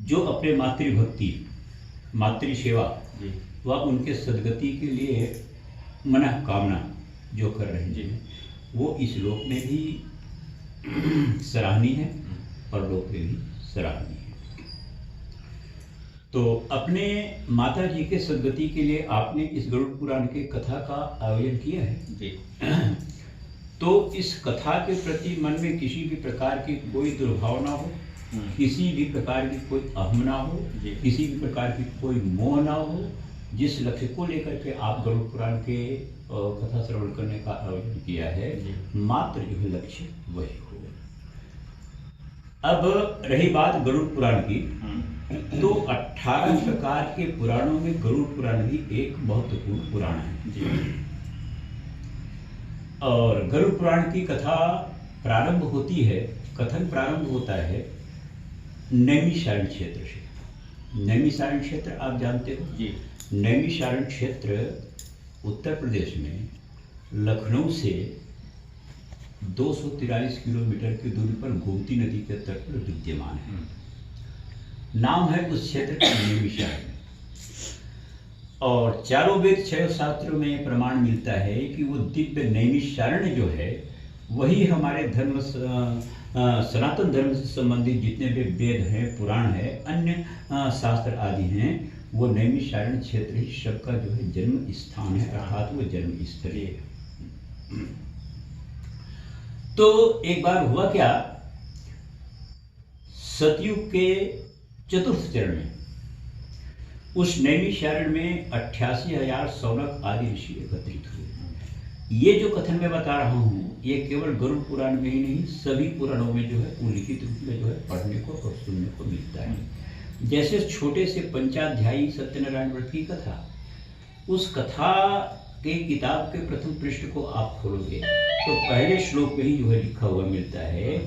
जो अपने मातृभक्ति मातृ सेवा व उनके सदगति के लिए मनोकामना जो कर रहे हैं वो इस लोक में भी सराहनीय है, परलोक में भी सराहनीय है। तो अपने माता जी के सदगति के लिए आपने इस गरुड़ पुराण के कथा का आयोजन किया है जी। तो इस कथा के प्रति मन में किसी भी प्रकार की कोई दुर्भावना हो, किसी भी प्रकार की कोई अहम ना हो, किसी भी प्रकार की कोई मोह ना हो, जिस लक्ष्य को लेकर के आप गरुड़ पुराण के कथा श्रवण करने का आयोजन किया है, मात्र जो है लक्ष्य वही हो। अब रही बात गरुड़ पुराण की, तो 18 प्रकार के पुराणों में गरुड़ पुराण भी एक महत्वपूर्ण पुराण है। और गरुड़ पुराण की कथा प्रारंभ होती है, कथन प्रारंभ होता है नैमिषारण्य क्षेत्र से। नैमिषारण्य क्षेत्र आप जानते हो जी। नैमिषारण्य क्षेत्र उत्तर प्रदेश में लखनऊ से 243 किलोमीटर की दूरी पर गोमती नदी के तट पर विद्यमान है। नाम है उस क्षेत्र का नैमिषारण्य। और चारों वेद छह शास्त्रों में प्रमाण मिलता है कि वो दिव्य नैमिषारण्य जो है वही हमारे धर्म सनातन धर्म से संबंधित जितने भी वेद हैं, पुराण है, अन्य शास्त्र आदि हैं, वो नैमिषारण्य क्षेत्र ही सबका जो है जन्म स्थान है, अर्थात वो जन्म स्थल है। तो एक बार हुआ क्या, सतयुग के चतुर्थ चरण में उस नैमिषारण्य में 88,000 सौनक आदि ऋषि एकत्रित हुए। ये जो कथन मैं बता रहा हूँ ये केवल गरुड़ पुराण में ही नहीं, सभी पुराणों में जो है उल्लिखित रूप में जो है पढ़ने को और सुनने को मिलता है। जैसे छोटे से पंचाध्यायी सत्यनारायण व्रत की कथा, उस कथा के किताब के प्रथम पृष्ठ को आप खोलोगे तो पहले श्लोक में ही जो है लिखा हुआ मिलता है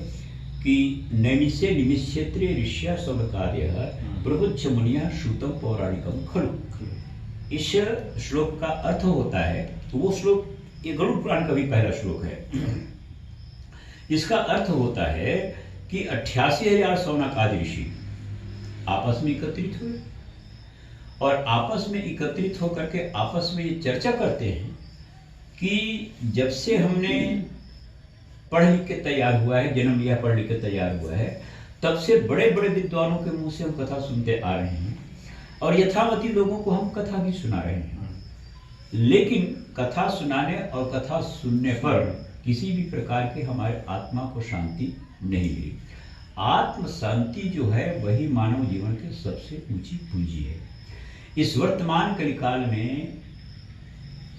कि नैमिषे निमिषेत्रे ऋष्या सौनकादयः प्रबुच्छ मुनिया श्रुतम पौराणिकम खलु। इस श्लोक का अर्थ होता है, तो वो श्लोक ये गरुड़ पुराण का भी पहला श्लोक है। इसका अर्थ होता है कि 88,000 सौनक आदि ऋषि आपस में एकत्रित हुए और आपस में एकत्रित होकर के आपस में ये चर्चा करते हैं कि जब से हमने पढ़ लिख के तैयार हुआ है, जन्म लिया पढ़ लिख के तैयार हुआ है, तब से बड़े बड़े विद्वानों के मुंह से हम कथा सुनते आ रहे हैं और यथावती लोगों को हम कथा भी सुना रहे हैं। लेकिन कथा सुनाने और कथा सुनने पर किसी भी प्रकार के हमारे आत्मा को शांति नहीं मिली। आत्म शांति जो है वही मानव जीवन के सबसे ऊंची पूंजी है। इस वर्तमान कलिकाल में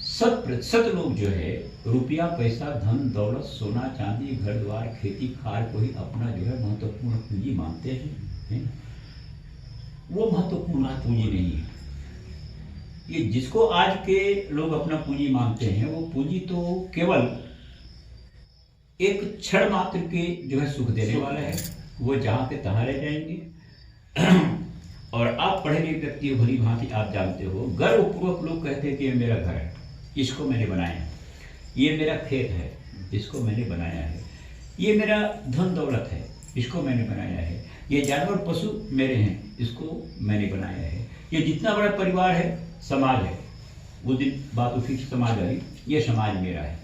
100% लोग जो है रुपया पैसा धन दौलत सोना चांदी घर द्वार खेती खार को ही अपना जो है महत्वपूर्ण पूंजी मानते हैं। वो महत्वपूर्ण पूंजी नहीं है। ये जिसको आज के लोग अपना पूंजी मानते हैं वो पूंजी तो केवल एक क्षण मात्र के जो है सुख देने वाला है, वो जहाँ के तहाँ रह जाएंगे। और आप पढ़े लिखे व्यक्ति भली भांति आप जानते हो, गर्वपूर्वक लोग कहते हैं कि ये मेरा घर है, इसको मैंने बनाया, ये मेरा खेत है, इसको मैंने बनाया है, ये मेरा धन दौलत है, इसको मैंने बनाया है, ये जानवर पशु मेरे हैं, इसको मैंने बनाया है, ये जितना बड़ा परिवार है, समाज है, वो दिन बात उठी समाज आई, ये समाज मेरा है।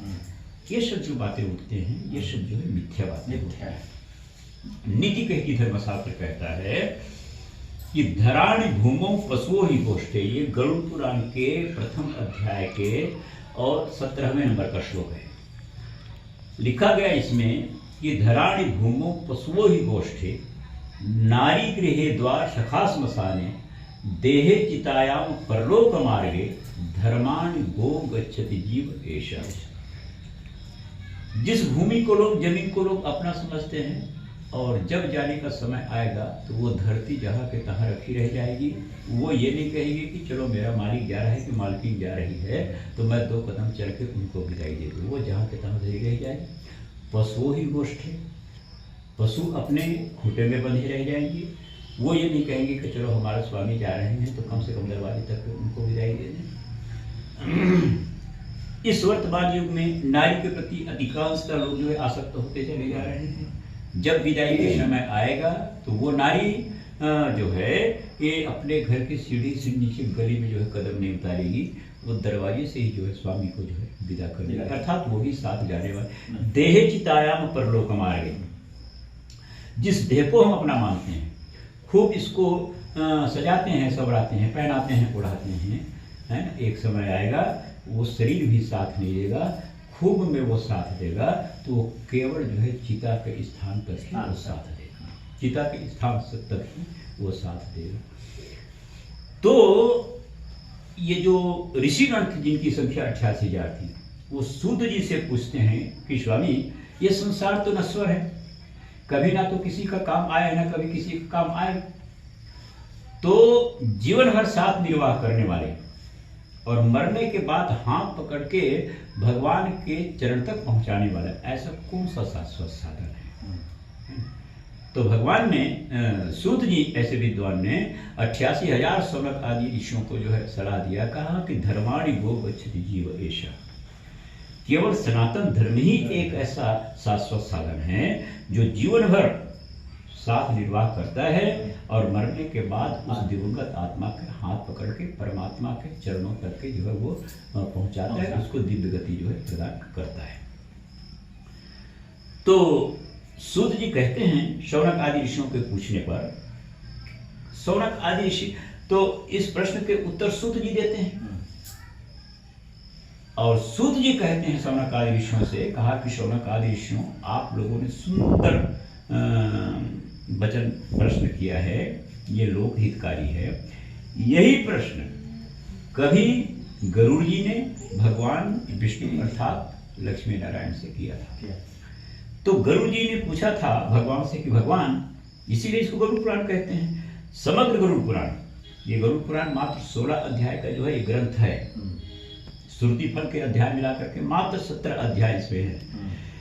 ये सब जो बातें उठते हैं ये सब जो है मिथ्या बातें होता है। नीति कहती धर्मशास्त्र कहता है कि धराणि भूमौ पशुओं ही गोष्ठे, ये गरुड़ पुराण के प्रथम अध्याय के और 17वें नंबर का श्लोक है। लिखा गया इसमें कि धराणि भूमौ पशुओं ही गोष्ठे नारी गृहे द्वार सखा श्मशाने देहे चितायाम परलोक मार्गे धर्माणि गो गच्छति जीव एषा। जिस भूमि को लोग जमीन को लोग अपना समझते हैं और जब जाने का समय आएगा तो वो धरती जहाँ के तहाँ रखी रह जाएगी। वो ये नहीं कहेगी कि चलो मेरा मालिक जा रहा है कि मालकिन जा रही है तो मैं 2 कदम चल के उनको विदाई दे दूँ, वो जहाँ के तहाँ रह जाएगी। पशुओं ही गोष्ठ है, पशु अपने खूंटे में बंधे रह जाएंगे। वो ये नहीं कहेंगे कि चलो हमारे स्वामी जा रहे हैं तो कम से कम दरवाजे तक उनको विदाई दे दें। इस वर्तमान युग में नारी के प्रति अधिकांशतः लोग जो है आसक्त होते चले जा रहे हैं। जब विदाई के समय आएगा तो वो नारी जो है ये अपने घर की सीढ़ी से नीचे गली में जो है कदम नहीं उतारेगी, वो दरवाजे से ही जो है स्वामी को जो है विदा कर देगा, अर्थात वो भी साथ जाने वाले। देह चितायाम परलोक मार्गे, जिस देह को हम अपना मानते हैं, खूब इसको सजाते हैं, संवराते हैं, पहनाते हैं, उड़ाते हैं, है ना, एक समय आएगा वो शरीर भी साथ नहीं देगा, खूब में वो साथ देगा, तो वो केवल जो है चिता के स्थान तक ही वो साथ देगा, चिता के स्थान तक ही वो साथ देगा। तो ये जो ऋषिगण थी जिनकी संख्या 88,000 थी, वो सूत जी से पूछते हैं कि स्वामी ये संसार तो नश्वर है, कभी ना तो किसी का काम आए ना कभी किसी का काम आए, तो जीवन भर साथ निर्वाह करने वाले और मरने के बाद हाथ पकड़ के भगवान के चरण तक पहुंचाने वाला ऐसा कौन सा शाश्वत साधन है? तो भगवान ने सूत जी ऐसे विद्वान ने 88,000 सौनक आदि ऋषियों को जो है सलाह दिया, कहा कि धर्माणि गो गच्छति जीव ऐसा, केवल सनातन धर्म ही एक ऐसा शाश्वत साधन है जो जीवन भर साथ निर्वाह करता है और मरने के बाद उस दिवंगत आत्मा के हाथ पकड़ के परमात्मा के चरणों तक के जो है वो पहुंचाता है, उसको दिव्य गति जो है प्रदान करता है। तो सूत जी कहते हैं शौनक आदि ऋषियों के पूछने पर, शौनक आदि ऋषि तो इस प्रश्न के उत्तर सूत जी देते हैं और सूत जी कहते हैं शौनक आदि ऋषियों से, कहा कि शौनक आदि ऋषियों आप लोगों ने सुंदर वचन प्रश्न किया है, ये लोक हितकारी है। यही प्रश्न कभी गरुड़ जी ने भगवान विष्णु अर्थात लक्ष्मी नारायण से किया था। तो गरुड़ जी ने पूछा था भगवान से कि भगवान, इसीलिए इसको गरुड़ पुराण कहते हैं, समग्र गरुड़ पुराण, ये गरुड़ पुराण मात्र 16 अध्याय का जो है ये ग्रंथ है, श्रुति फल के अध्याय मिलाकर के मात्र 17 अध्याय इसमें है,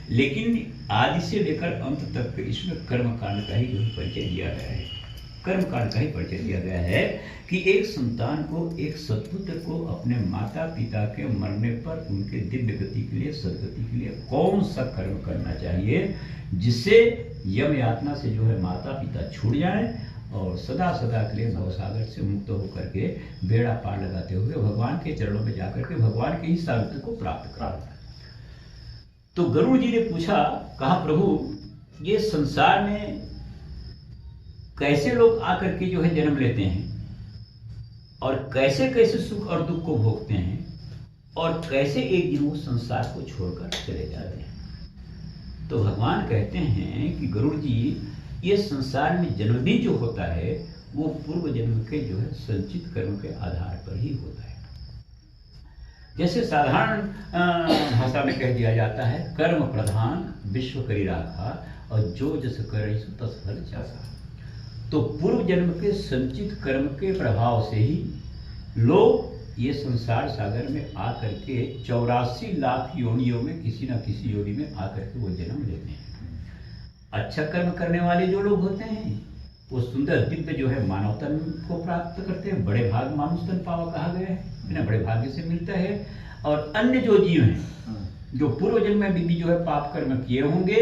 लेकिन आदि से लेकर अंत तक इसमें कर्म कांड का ही जो है परिचय दिया गया है, कर्म कांड का ही परिचय दिया गया है कि एक संतान को, एक सत्पुत्र को अपने माता पिता के मरने पर उनके दिव्य गति के लिए, सदगति के लिए कौन सा कर्म करना चाहिए जिससे यम यातना से जो है माता पिता छूट जाए और सदा सदा के लिए भवसागर से मुक्त होकर के बेड़ा पार लगाते हुए भगवान के चरणों में जाकर के भगवान के ही सानिध्य को प्राप्त करा। तो गरुड़ जी ने पूछा, कहा प्रभु ये संसार में कैसे लोग आकर के जो है जन्म लेते हैं और कैसे कैसे सुख और दुख को भोगते हैं और कैसे एक दिन वो संसार को छोड़कर चले जाते हैं। तो भगवान कहते हैं कि गरुड़ जी ये संसार में जन्म भी जो होता है वो पूर्व जन्म के जो है संचित कर्म के आधार पर ही होता है। जैसे साधारण भाषा में कह दिया जाता है, कर्म प्रधान विश्व करी राखा और जो जस करे तस फल चासा। तो पूर्व जन्म के संचित कर्म के प्रभाव से ही लोग ये संसार सागर में आकर के 84 लाख योनियों में किसी न किसी योनि में आकर के वो जन्म लेते हैं। अच्छा कर्म करने वाले जो लोग होते हैं वो सुंदर दिव्य जो है मानव तन को प्राप्त करते हैं, बड़े भाग मानुष तन पावा कहा गया है, बिना बड़े भाग्य से मिलता है। और अन्य जो जीव हैं जो पूर्व जन्म में भी जो है पाप कर्म किए होंगे,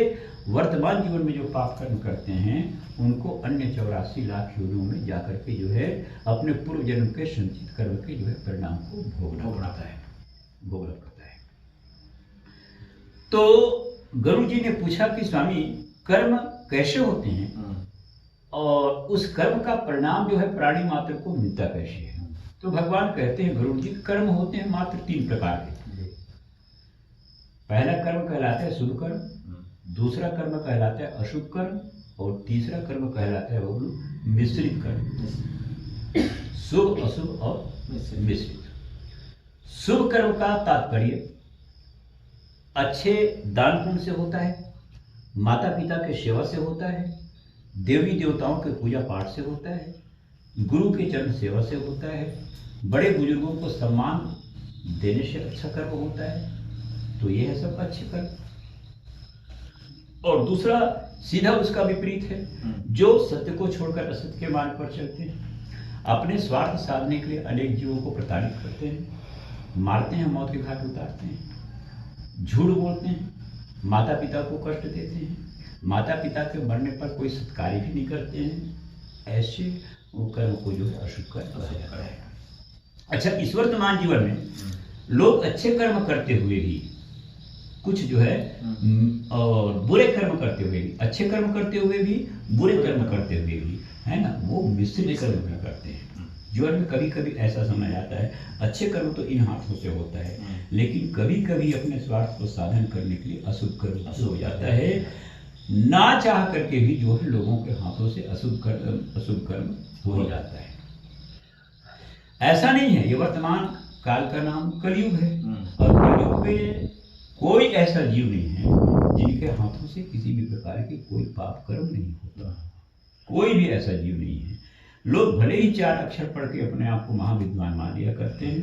वर्तमान जीवन में जो पाप कर्म करते हैं उनको अन्य 84 लाख योनियों में जाकर के जो है अपने पूर्व जन्म के संचित कर्म के जो है परिणाम को भोगना पड़ता है। तो गुरु जी ने पूछा कि स्वामी कर्म कैसे होते हैं और उस कर्म का परिणाम जो है प्राणी मात्र को मिलता कैसे है। तो भगवान कहते हैं गुरु जी कर्म होते हैं मात्र 3 प्रकार के। पहला कर्म कहलाता है शुभ कर्म, दूसरा कर्म कहलाता है अशुभ कर्म और तीसरा कर्म कहलाता है वो मिश्रित कर्म, शुभ अशुभ और मिश्रित। शुभ कर्म का तात्पर्य अच्छे दान पुण्य से होता है, माता पिता के सेवा से होता है, देवी देवताओं के पूजा पाठ से होता है, गुरु के चरण सेवा से होता है, बड़े बुजुर्गों को सम्मान देने से अच्छा कर्म होता है। तो ये है सब अच्छे कर्म। और दूसरा सीधा उसका विपरीत है, जो सत्य को छोड़कर असत्य के मार्ग पर चलते हैं, अपने स्वार्थ साधने के लिए अनेक जीवों को प्रताड़ित करते हैं, मारते हैं, मौत के घाट उतारते हैं, झूठ बोलते हैं, माता पिता को कष्ट देते हैं, माता पिता के मरने पर कोई सत्कार भी नहीं करते हैं, ऐसे वो कर्म को जो है अशुभ कर्म कहा जाता है। अच्छा, इस वर्तमान जीवन में लोग अच्छे कर्म करते हुए भी कुछ जो है और बुरे कर्म करते हुए भी, अच्छे कर्म करते हुए भी बुरे कर्म करते हुए भी, है ना, वो मिश्रित कर्म भी करते हैं। जीवन में कभी कभी ऐसा समय आता है, अच्छे कर्म तो इन हाथों से होता है, लेकिन कभी कभी अपने स्वार्थ को साधन करने के लिए अशुभ कर्म हो जाता है, ना चाह करके भी जो है लोगों के हाथों से अशुभ कर्म हो जाता है। ऐसा नहीं है, ये वर्तमान काल का नाम कलयुग है, और कलयुग में कोई ऐसा जीव नहीं है जिनके हाथों से किसी भी प्रकार के कोई पाप कर्म नहीं होता। कोई भी ऐसा जीव नहीं है। लोग भले ही 4 अक्षर पढ़ के अपने आप को महाविद्वान मान लिया करते हैं,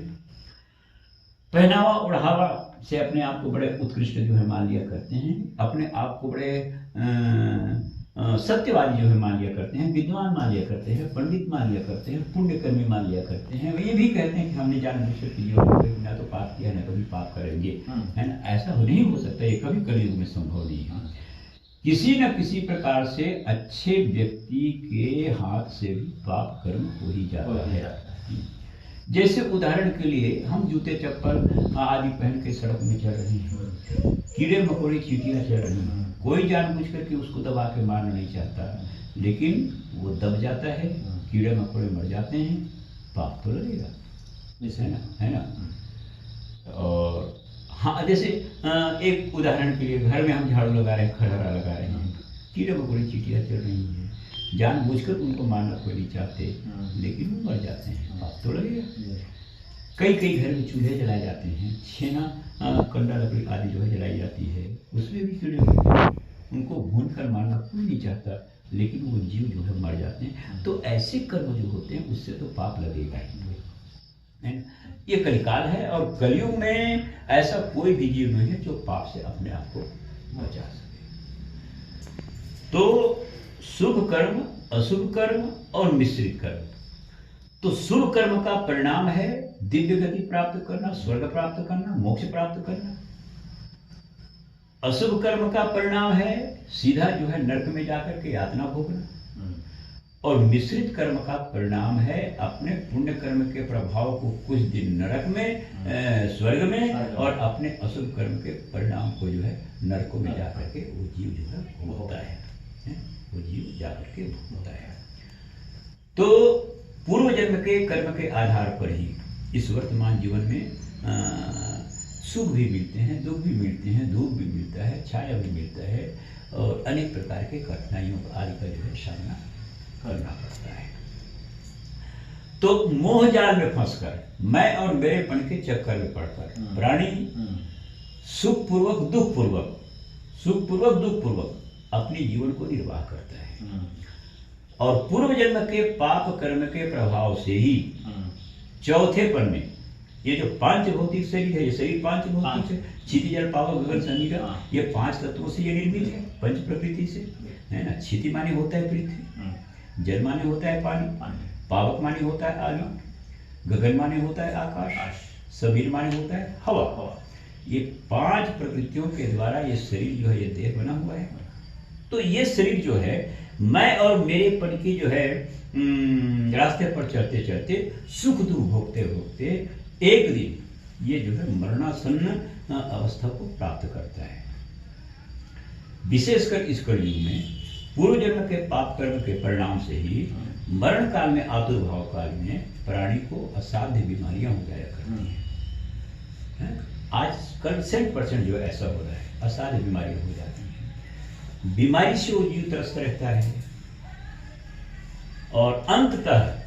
पहनावा ओढ़ावा से अपने आप को बड़े उत्कृष्ट जो है मान लिया करते हैं, अपने आप को बड़े सत्यवादी जो है मान लिया करते हैं, विद्वान मान लिया करते हैं, पंडित मान लिया करते हैं, पुण्यकर्मी मान लिया करते हैं। ये भी कहते हैं कि हमने जानबूझकर के जीवन में ना तो पाप किया ना कभी पाप करेंगे, है ना। ऐसा नहीं हो सकता, ये कभी कलयुग में संभव नहीं है। किसी न किसी प्रकार से अच्छे व्यक्ति के हाथ से भी पाप कर्म हो ही जाता है। जैसे उदाहरण के लिए हम जूते चप्पल आदि पहन के सड़क में चल रहे हैं, कीड़े मकोड़े चींटियां चल रही हैं, कोई जानबूझ करके उसको दबा के मारना नहीं चाहता, लेकिन वो दब जाता है, कीड़े मकोड़े मर जाते हैं, पाप तो लगेगा, है ना। और हाँ, जैसे एक उदाहरण के लिए घर में हम झाड़ू लगा रहे हैं, खड़रा लगा रहे हैं, कीड़े मकोड़े चींटियां चल रही हैं, जानबूझकर उनको मारना कोई नहीं चाहते, लेकिन वो मर जाते हैं, पाप तो लगेगा। कई कई घर में चूल्हे जलाए जाते हैं, छेना कंडा लकड़ी आदि जो है जलाई जाती है, उसमें भी कीड़े लगते हैं, उनको भून कर मारना कोई नहीं चाहता, लेकिन वो जीव जो है मर जाते हैं। तो ऐसे कर्म जो होते हैं उससे तो पाप लगेगा ही। ये कलिकाल है, और कलयुग में ऐसा कोई भी जीव नहीं है जो पाप से अपने आप को बचा सके। तो शुभ कर्म, अशुभ कर्म और मिश्रित कर्म। तो शुभ कर्म का परिणाम है दिव्य गति प्राप्त करना, स्वर्ग प्राप्त करना, मोक्ष प्राप्त करना। अशुभ कर्म का परिणाम है सीधा जो है नरक में जाकर के यातना भोगना। और मिश्रित कर्म का परिणाम है अपने पुण्य कर्म के प्रभाव को कुछ दिन नरक में, स्वर्ग में, और अपने अशुभ कर्म के परिणाम को जो है नरकों में जाकर के वो जीव जो है भोगता है, वो जीव जाकर के भोगता है। तो पूर्व जन्म के कर्म के आधार पर ही इस वर्तमान जीवन में सुख भी मिलते हैं, दुख भी मिलते हैं, धूप भी मिलता है, छाया भी मिलता है, और अनेक प्रकार के कठिनाइयों आदि का जो है सामना करना पड़ता है। तो मोह जाल में फंसकर, मैं और मेरेपन के चक्कर में पड़कर प्राणी सुखपूर्वक दुखपूर्वक, सुखपूर्वक दुखपूर्वक अपने जीवन को निर्वाह करता है। और पूर्व जन्म के पाप कर्म के प्रभाव से ही चौथेपन में ये जो 5 भौतिक शरीर है, ये शरीर 5 भौतिक है, क्षिति जल पावक गगन समुद्र, ये 5 तत्वों से ये निर्मित है, पंच प्रकृति से, है ना। क्षिति माने होता है पृथ्वी, जल माने होता है पानी, पावक माने होता है आग, गगन माने होता है आकाश, समीर माने होता है हवा। ये 5 प्रकृतियों के द्वारा ये शरीर जो है, ये देह बना हुआ है। तो ये शरीर जो है, मैं और मेरेपन की जो है रास्ते पर चलते चलते, सुख दुख भोगते भोगते एक दिन ये जो है मरणासन्न अवस्था को प्राप्त करता है। विशेषकर इस कलयुग में पूर्व जन्म के पाप कर्म के परिणाम से ही मरण काल में, आतुर्भाव काल में प्राणी को असाध्य बीमारियां हो जाया करती हैं। आजकल 100% जो ऐसा हो रहा है, असाध्य बीमारियां हो जाती हैं। बीमारी से वो जीव त्रस्त रहता है, और अंततः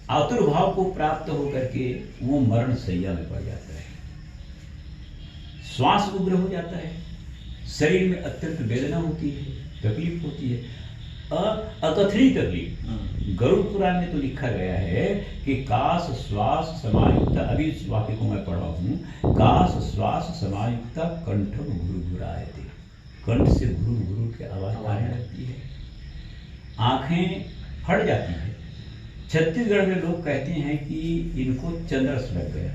आतुर्भाव को प्राप्त होकर के वो मरण शैया में पड़ जाता है। श्वास उग्र हो जाता है, शरीर में अत्यंत वेदना होती है, तकलीफ होती है, अकथनीय तकलीफ। गरुड़ पुराण में तो लिखा गया है कि काश श्वास समायुक्त, अभी इस वाक्य को मैं पढ़ा हूँ, काश श्वास समायुक्त कंठम घुरघुरायते, कंठ से घुर घुर के आवाज आने लगती है, आंखें फट जाती है। छत्तीसगढ़ में लोग कहते हैं कि इनको चंद्रस लग गया।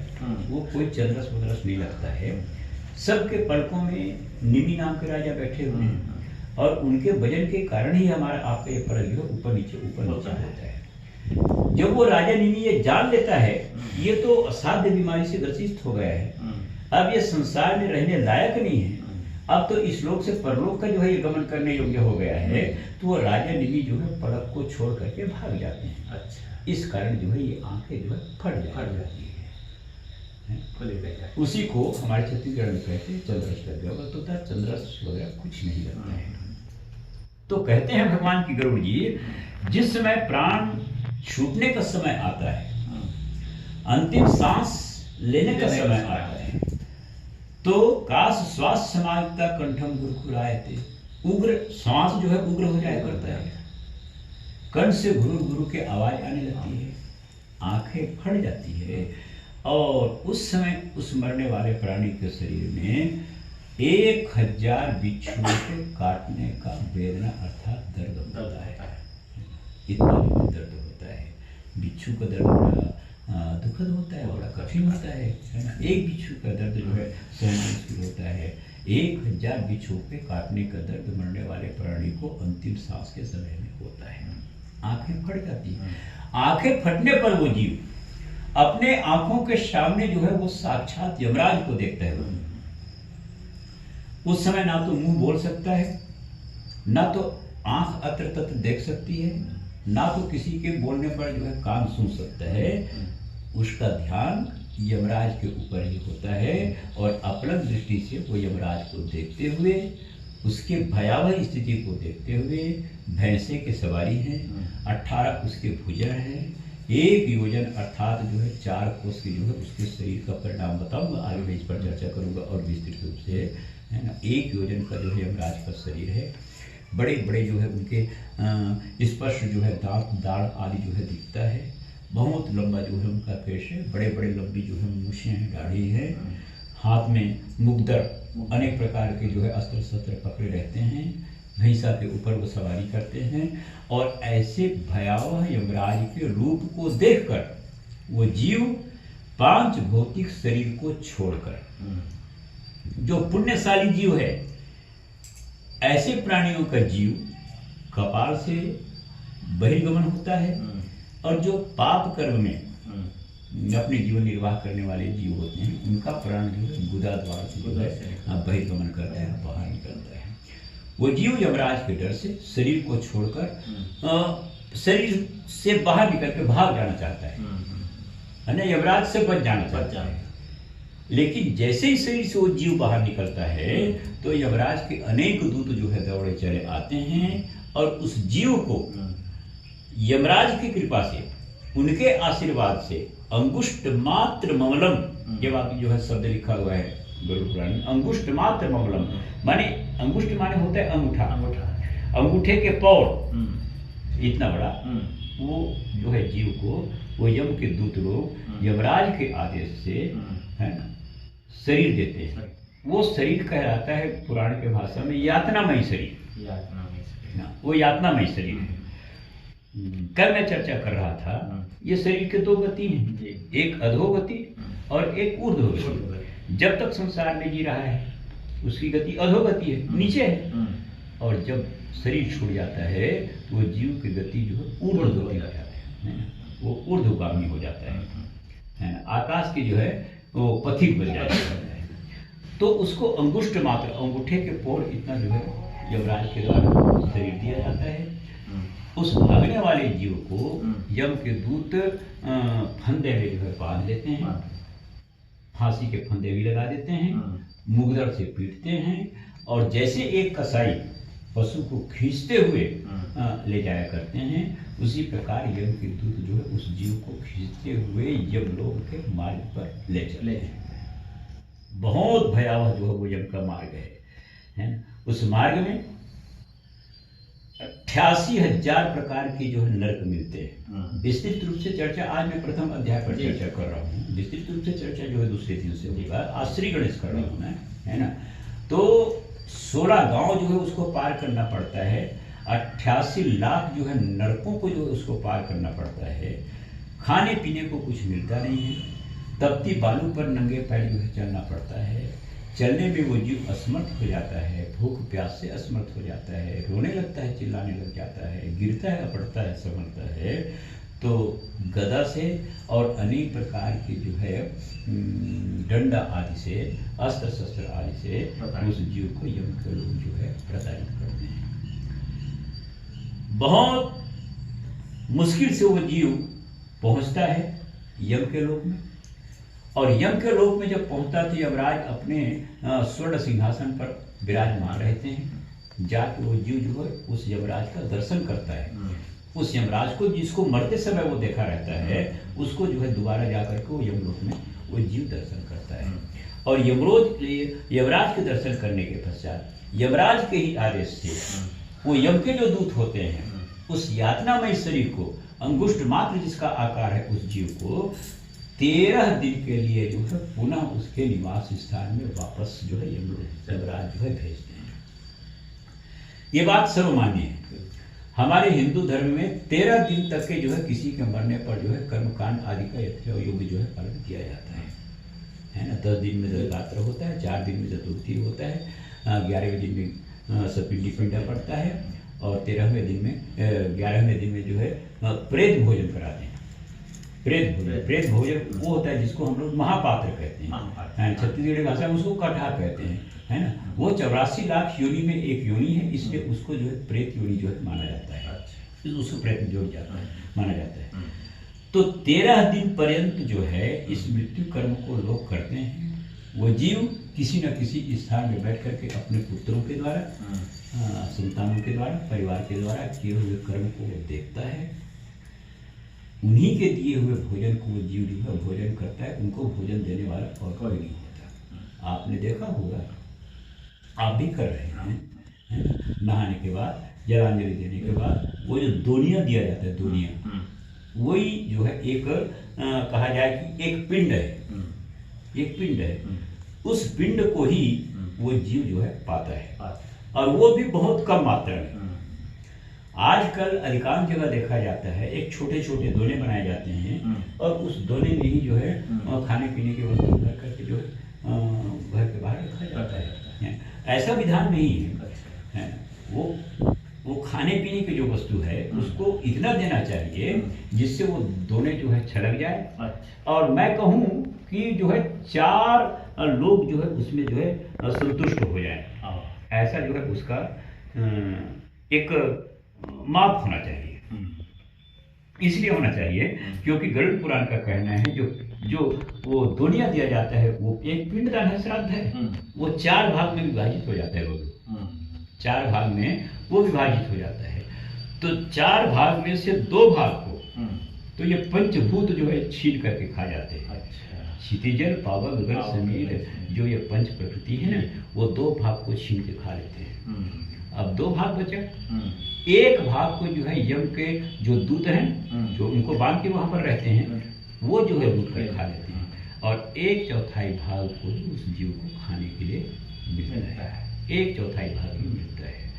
वो कोई चंद्रस वंद्रस नहीं लगता है। सबके पलकों में निमि नाम के राजा बैठे हुए हैं, और उनके वजन के कारण ही हमारा आपका ये फर्क जो है ऊपर नीचे होता है। जब वो राजा निमि ये जान लेता है ये तो असाध्य बीमारी से ग्रसित हो गया है, अब ये संसार में रहने लायक नहीं है, अब तो इस लोक से परलोक का जो है ये गमन करने योग्य हो गया है, तो वो राजा निमि जो है पलक को छोड़ करके भाग जाते हैं। अच्छा। इस कारण जो है ये आंखें जो है फट जाती है। उसी को हमारे छत्तीसगढ़ में कहते हैं चंद्रश लग गया, तो था चंद्रश वगैरह कुछ नहीं लगता है। तो कहते हैं भगवान की गरुड़ जी, जिस समय प्राण छूटने का समय आता है, अंतिम सांस लेने का समय आता है, तो काश श्वास समागता कंठम गुरखुरायते, उग्र श्वास जो है उग्र हो जाया करता है, कंठ से गुरु गुरु के आवाज आने लगती है, आंखें फट जाती है, और उस समय उस मरने वाले प्राणी के शरीर में 1000 बिच्छुओं के काटने का वेदना अर्थात दर्द होता है। इतना दर्द होता है, बिच्छू का दर्द बड़ा दुखद होता है, बड़ा कठिन होता है ना। एक बिच्छू का दर्द जो है सहन मुश्किल होता है, 1000 बिच्छुओं के काटने का दर्द मरने वाले प्राणी को अंतिम सांस के समय में होता है। आंखें फट जाती हैं। आंखें फटने पर वो जीव अपने आंखों के सामने जो है वो साक्षात यमराज को देखता है। उस समय ना तो मुंह बोल सकता है, ना तो आंख अत्र तत्र देख सकती है, ना तो किसी के बोलने पर जो है कान सुन सकता है। उसका ध्यान यमराज के ऊपर ही होता है, और अपलक दृष्टि से वो यमराज को देखते हुए, उसके भयावह स्थिति को देखते हुए, भैंसे की सवारी है, 18 उसके भुजन है, 1 योजन अर्थात जो है 4 कोस की जो है उसके शरीर का परिणाम बताऊंगा, आगे मैं इस पर चर्चा करूंगा और विस्तृत रूप से, है ना। 1 योजन का जो है यमराज का शरीर है, बड़े बड़े जो है उनके स्पर्श जो है दांत दाढ़ आदि जो है दिखता है, बहुत लंबा जो है उनका केश है, बड़े बड़े लंबी जो है मूछें हैं, दाढ़ी है, हाथ में मुगदर अनेक प्रकार के जो है अस्त्र शस्त्र पकड़े रहते हैं, भैंसा के ऊपर वो सवारी करते हैं, और ऐसे भयावह यमराज के रूप को देखकर वो जीव 5 भौतिक शरीर को छोड़कर, जो पुण्यशाली जीव है, ऐसे प्राणियों का जीव कपाल से बहिर्गमन होता है, और जो पाप कर्म में अपने जीवन निर्वाह करने वाले जीव होते हैं, उनका प्राण जो है गुदा द्वार से जो है बहिर्गमन करता है, बाहर निकलता है। वो जीव यमराज के डर से शरीर को छोड़कर शरीर से बाहर निकल के भाग जाना चाहता है ना, यमराज से बच जाना चाहता है। लेकिन जैसे ही शरीर से वो जीव बाहर निकलता है, तो यमराज के अनेक दूत जो है दौड़े चले आते हैं, और उस जीव को यमराज की कृपा से, उनके आशीर्वाद से अंगुष्ठ मात्र ममलम, ये बात जो है शब्द लिखा हुआ है गरुड़ पुराण में, अंगुष्ठ मात्र ममलम, माने अंगुष्ठ माने होता है अंगूठा, अंगूठे के पौर इतना बड़ा, वो जो है जीव को वो यम के दूत लोग यमराज के आदेश से, है ना, शरीर देते हैं। वो शरीर कहलाता है पुराण के भाषा में यातनामयी शरीर, वो यातनामयी शरीर है। कल मैं चर्चा कर रहा था, ये शरीर के 2 गति हैं, एक अधोगति और एक ऊर्ध्वगति। जब तक संसार में जी रहा है उसकी गति अधोगति है, नीचे है, और जब शरीर छूट जाता है तो वो जीव की गति जो है ऊर्ध्वगति हो जाता है, वो ऊर्ध्वगामी हो जाता है ना, आकाश की जो है वो पथिक बन जाता है। तो उसको अंगुष्ठ मात्र, अंगूठे के पोर इतना जो है यमराज के द्वारा शरीर दिया जाता है। उस भागने वाले जीव को यम के दूत फंदे में जो है बांध लेते हैं, फांसी के फंदे भी लगा देते हैं, मुगदर से पीटते हैं, और जैसे एक कसाई पशु को खींचते हुए ले जाया करते हैं, उसी प्रकार यम के दूत जो है उस जीव को खींचते हुए यमलोक के मार्ग पर ले चले हैं। बहुत भयावह जो है वो यम का मार्ग है ना। उस मार्ग में 88,000 प्रकार के जो है नरक मिलते हैं। विस्तृत रूप से चर्चा आज मैं प्रथम अध्याय पर चर्चा कर रहा हूँ, विस्तृत रूप से चर्चा जो है दूसरे दिन से होगा, आज श्री गणेश कर रहा हूँ मैं, है ना। तो 16 गांव जो है उसको पार करना पड़ता है, 88 लाख जो है नरकों को जो है उसको पार करना पड़ता है, खाने पीने को कुछ मिलता नहीं है, तपती बालू पर नंगे पैर जो है चलना पड़ता है, चलने में वो जीव असमर्थ हो जाता है, भूख प्यास से असमर्थ हो जाता है, रोने लगता है, चिल्लाने लग जाता है, गिरता है, पड़ता है, संभलता है, तो गदा से और अनेक प्रकार के जो है डंडा आदि से, अस्त्र शस्त्र आदि से उस जीव को यम के लोग जो है प्रताड़ित करते हैं। बहुत मुश्किल से वो जीव पहुंचता है यम के लोक में, और यम के लोक में जब पहुंचता तो यमराज अपने स्वर्ण सिंहासन पर विराजमान रहते हैं। जाके वो जीव जो है उस यमराज का दर्शन करता है। उस यमराज को जिसको मरते समय वो देखा रहता है, उसको जो है दोबारा जाकर के वो यमलोक में वो जीव दर्शन करता है। और यमराज के दर्शन करने के पश्चात यमराज के ही आदेश से वो यम के जो दूत होते हैं उस यातनामय शरीर को, अंगुष्ठ मात्र जिसका आकार है, उस जीव को 13 दिन के लिए जो है पुनः उसके निवास स्थान में वापस जो है यमराज जो है भेजते हैं। ये बात सर्वमान्य है। हमारे हिंदू धर्म में 13 दिन तक के जो है किसी के मरने पर जो है कर्मकांड आदि का यथायोग्य जो है पालन किया जाता है ना। 10 दिन में दशरात्र होता है, 4 दिन में चतुर्थी होता है, 11वें दिन में सपिंडी पिंडा पड़ता है, और 11वें दिन में जो है प्रेत भोजन कराते हैं। प्रेत भोजन वो होता है जिसको हम लोग महापात्र कहते हैं, छत्तीसगढ़ी भाषा में उसको कटहा कहते हैं, है ना। वो 84 लाख योनि में एक योनि है, इसलिए उसको जो है प्रेत योनि जो है माना जाता है, उसको प्रेत में जोड़ जाता है, माना जाता है। तो 13 दिन पर्यंत जो है इस मृत्यु कर्म को लोग करते हैं। वो जीव किसी न किसी स्थान में बैठ करके अपने पुत्रों के द्वारा, संतानों के द्वारा, परिवार के द्वारा किए हुए कर्म को वो देखता है। उन्हीं के दिए हुए भोजन को वो जीव जो है भोजन करता है। उनको भोजन देने वाला और कोई नहीं होता। आपने देखा होगा, आप भी कर रहे हैं। नहाने के बाद, जलांजलि देने के बाद वो जो दोनिया दिया जाता है, दोनिया, वही जो है एक कहा जाए कि एक पिंड है, एक पिंड है। उस पिंड को ही वो जीव जो है पाता है, और वो भी बहुत कम मात्रा में। आजकल अधिकांश जगह देखा जाता है एक छोटे छोटे दोने बनाए जाते हैं, और उस दोने में ही जो है खाने पीने की वस्तु भर करके जो है घर के बाहर रखा जाता है। ऐसा विधान नहीं है। वो खाने पीने की जो वस्तु है उसको इतना देना चाहिए जिससे वो दोने जो है छलक जाए, और मैं कहूँ कि जो है 4 लोग जो है उसमें जो है संतुष्ट हो जाए। ऐसा जो है उसका एक माप होना चाहिए। इसलिए होना चाहिए क्योंकि गरुड़ पुराण का कहना है जो वो दोनिया दिया जाता है वो एक पिंडदान है, श्राद्ध है, वो 4 भाग में विभाजित हो जाता है। वो 4 भाग में वो विभाजित हो जाता है। तो 4 भाग में से 2 भाग को तो ये पंचभूत जो है छीन करके खा जाते हैं। क्षितिजल, पावक, गगन, समीर, जो ये पंच प्रकृति है ना, वो 2 भाग को छीन के खा लेते हैं। अब 2 भाग बचा, एक भाग को जो है यम के जो दूत हैं, जो उनको बांध के वहां पर रहते हैं, वो जो है लूट कर खा लेते हैं, और 1/4 भाग को उस जीव को खाने के लिए मिलता है। 1/4 भाग ही मिलता है।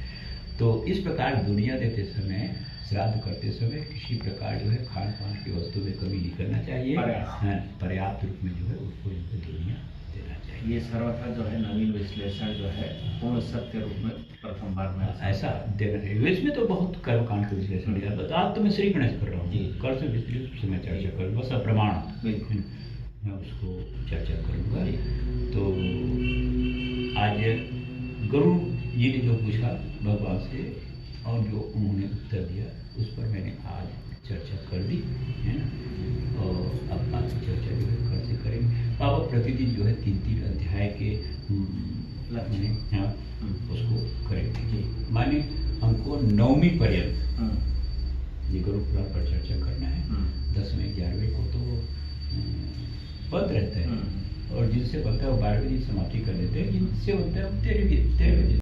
तो इस प्रकार दुनिया देते समय, श्राद्ध करते समय किसी प्रकार जो है खान पान की वस्तु में कमी नहीं करना चाहिए। पर्याप्त रूप में जो है उसको दुनिया देना चाहिए। ये सर्वथा जो है नवीन विश्लेषण जो है पूर्ण सत्य रूप में प्रथम बार में ऐसा देना चाहिए। इसमें तो बहुत कर्मकांड का विश्लेषण दिया, बता आज तो मैं श्री गणेश कर रहा हूँ, कल से विस्तृत से मैं चर्चा करूँगा, सब प्रमाण मैं उसको चर्चा करूँगा। तो आज गरुड़ जी ने जो पूछा भगवान से और जो उन्होंने उत्तर दिया, उस पर मैंने आज चर्चा कर दी, है ना। और अब बाकी चर्चा जो है कल से करेंगे। अब प्रतिदिन जो है 3-3 अध्याय के उसको करेंगे। माने हमको 9वीं पर्यंत ये गरुड़ पुराण पर चर्चा करना है। 10वें 11वें को तो बंद रहता है, और जिनसे बनता है वो 12वें दिन समाप्ति कर देते हैं, जिनसे बनता है वो 13वें दिन